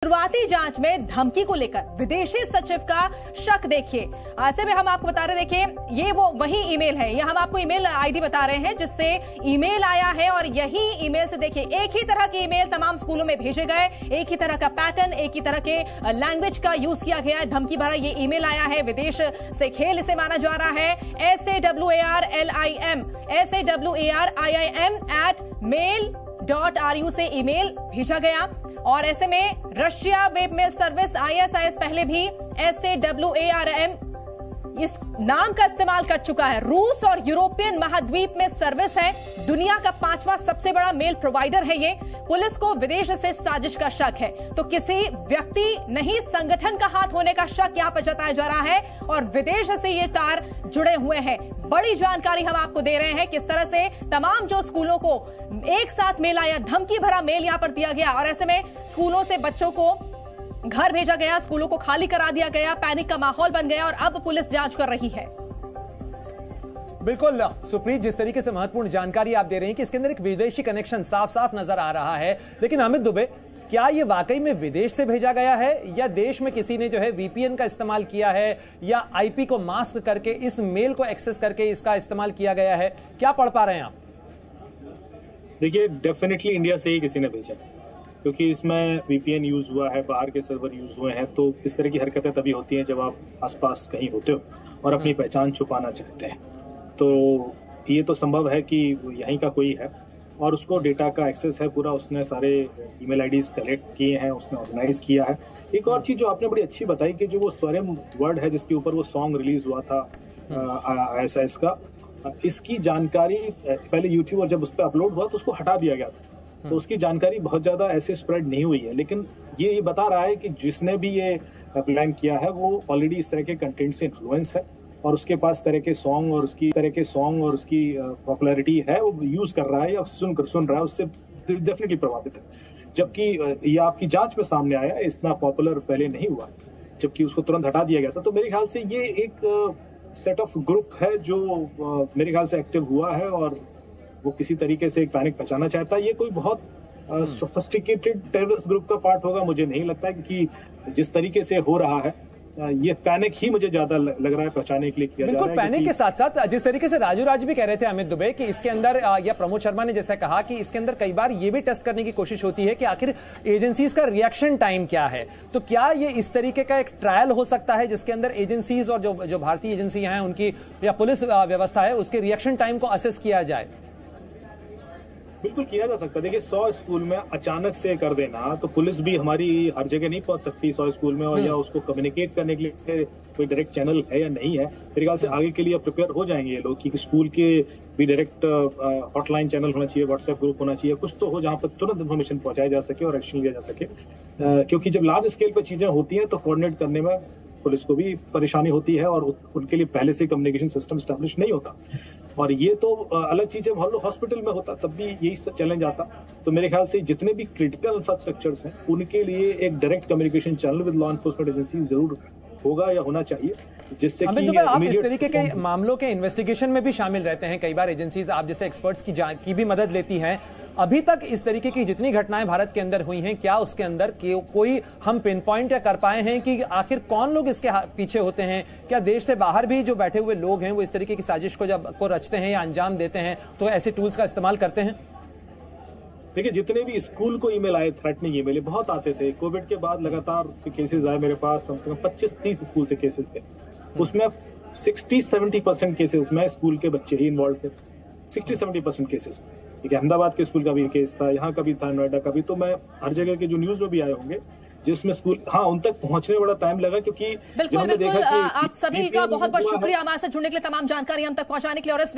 शुरुआती जांच में धमकी को लेकर विदेशी सचिव का शक देखिए। ऐसे में हम आपको बता रहे, देखिए ये वो वही ईमेल है, ये हम आपको ईमेल आईडी बता रहे हैं जिससे ईमेल आया है और यही ईमेल से देखिए एक ही तरह के ईमेल तमाम स्कूलों में भेजे गए, एक ही तरह का पैटर्न, एक ही तरह के लैंग्वेज का यूज किया गया है। धमकी भरा ये ईमेल आया है, विदेश से खेल इसे माना जा रहा है। SAWARLIM@mail.ru से ईमेल भेजा गया और ऐसे में Russia web mail service ISIS पहले भी SAWARM इस नाम का इस्तेमाल कर चुका है। रूस और यूरोपियन महाद्वीप में सर्विस है, दुनिया का 5वां सबसे बड़ा मेल प्रोवाइडर है ये। पुलिस को विदेश से साजिश का शक है, तो किसी व्यक्ति नहीं संगठन का हाथ होने का शक यहां पर जताया जा रहा है और विदेश से ये तार जुड़े हुए हैं। बड़ी जानकारी हम आपको दे रहे हैं किस तरह से तमाम जो स्कूलों को एक साथ मेल आया, धमकी भरा मेल यहां पर दिया गया और ऐसे में स्कूलों से बच्चों को घर भेजा गया, स्कूलों को खाली करा दिया गया, पैनिक का माहौल बन गया और अब पुलिस जांच कर रही है। बिल्कुल सुप्रीत, जिस तरीके से महत्वपूर्ण जानकारी आप दे रहे हैं कि इसके अंदर एक विदेशी कनेक्शन साफ साफ नजर आ रहा है, लेकिन अमित दुबे, क्या ये वाकई में विदेश से भेजा गया है या देश में किसी ने जो है VPN का इस्तेमाल किया है या IP को मास्क करके इस मेल को एक्सेस करके इसका इस्तेमाल किया गया है? क्या पढ़ पा रहे हैं आप? देखिए, डेफिनेटली इंडिया से ही किसी ने भेजा, क्योंकि इसमें VPN यूज हुआ है, बाहर के सर्वर यूज हुए हैं, तो इस तरह की हरकतें तभी होती हैं जब आप आसपास कहीं होते हो और अपनी पहचान छुपाना चाहते हैं। तो ये तो संभव है कि यहीं का कोई है और उसको डेटा का एक्सेस है पूरा, उसने सारे ईमेल आईडीज कलेक्ट किए हैं, उसने ऑर्गेनाइज किया है। एक और चीज जो आपने बड़ी अच्छी बताई कि जो वो स्वरम वर्ड है जिसके ऊपर वो सॉन्ग रिलीज हुआ था ISIS का, इसकी जानकारी पहले यूट्यूब और जब उस पर अपलोड हुआ तो उसको हटा दिया गया था, तो उसकी जानकारी बहुत ज्यादा ऐसे स्प्रेड नहीं हुई है। लेकिन ये बता रहा है कि जिसने भी ये प्लान किया है वो ऑलरेडी इस तरह के कंटेंट से इन्फ्लुएंस है और उसके पास तरह के सॉन्ग और उसकी पॉपुलैरिटी है, वो यूज कर रहा है या सुन रहा है, उससे डेफिनेटली प्रभावित है। जबकि ये आपकी जांच में सामने आया, इतना पॉपुलर पहले नहीं हुआ, जबकि उसको तुरंत हटा दिया गया था। तो मेरे ख्याल से ये एक सेट ऑफ ग्रुप है जो मेरे ख्याल से एक्टिव हुआ है और वो किसी तरीके से एक पैनिक बचाना चाहता है। ये कोई बहुत सोफिस्टिकेटेड टेररिस्ट ग्रुप का पार्ट होगा मुझे नहीं लगता है, क्योंकि जिस तरीके से हो रहा है ये पैनिक ही मुझे ज्यादा लग रहा है बचाने के लिए किया जा रहा है। बिल्कुल, पैनिक के साथ साथ जिस तरीके से राजू भी कह रहे थे अमित दुबे कि इसके अंदर या प्रमोद शर्मा ने जैसा कहा कि इसके अंदर कई बार ये भी टेस्ट करने की कोशिश होती है कि आखिर एजेंसीज का रिएक्शन टाइम क्या है। तो क्या ये इस तरीके का एक ट्रायल हो सकता है जिसके अंदर एजेंसीज और जो भारतीय एजेंसियां हैं उनकी या पुलिस व्यवस्था है उसके रिएक्शन टाइम को असेस किया जाए? बिल्कुल किया जा सकता है। देखिए, 100 स्कूल में अचानक से कर देना, तो पुलिस भी हमारी हर जगह नहीं पहुंच सकती 100 स्कूल में, और या उसको कम्युनिकेट करने के लिए कोई डायरेक्ट चैनल है या नहीं है। मेरे ख्याल से आगे के लिए प्रिपेयर हो जाएंगे ये लोग कि स्कूल के भी डायरेक्ट हॉटलाइन चैनल होना चाहिए, व्हाट्सएप ग्रुप होना चाहिए, कुछ तो हो जहां पर तुरंत इन्फॉर्मेशन पहुंचाई जा सके और एक्शन लिया जा सके। क्योंकि जब लार्ज स्केल पर चीजें होती हैं तो कोऑर्डिनेट करने में पुलिस को भी परेशानी होती है और उनके लिए पहले से कम्युनिकेशन सिस्टम स्टैब्लिश नहीं होता। और ये तो अलग चीज है, मान लो हॉस्पिटल में होता तब भी यही चैलेंज आता। तो मेरे ख्याल से जितने भी क्रिटिकल इंफ्रास्ट्रक्चर्स हैं उनके लिए एक direct communication channel with law enforcement agency जरूर होगा या होना चाहिए, जिससे कि आप इस तरीके के मामलों के इन्वेस्टिगेशन में भी शामिल रहते हैं। कई बार एजेंसीज आप जैसे एक्सपर्ट्स की भी मदद लेती हैं। अभी तक इस तरीके की जितनी घटनाएं भारत के अंदर हुई हैं, क्या उसके अंदर कोई हम पिन पॉइंट कर पाए हैं कि आखिर कौन लोग इसके पीछे होते हैं? क्या देश से बाहर भी जो बैठे हुए लोग हैं वो इस तरीके की साजिश को रचते हैं या अंजाम देते हैं, तो ऐसे टूल्स का इस्तेमाल करते हैं? देखिए, जितने भी स्कूल को ईमेल आए, थ्रेटनिंग ईमेल बहुत आते थे। कोविड के बाद लगातार केसेस आए मेरे पास, कम से कम 25-30 स्कूल से केसेस थे। उसमें 60-70% केसेस में स्कूल के बच्चे ही इन्वॉल्व थे। 60-70% केसेस। एक अहमदाबाद के स्कूल का भी केस था, यहाँ का भी था, नोएडा का भी। तो मैं हर जगह के जो न्यूज में भी आए होंगे जिसमें स्कूल, हाँ, उन तक पहुंचने में बड़ा टाइम लगा, क्योंकि बिल्कुल आप सभी का बहुत बहुत शुक्रिया हमारे साथ जुड़ने के लिए, तमाम जानकारी हम तक पहुंचाने के लिए। और इस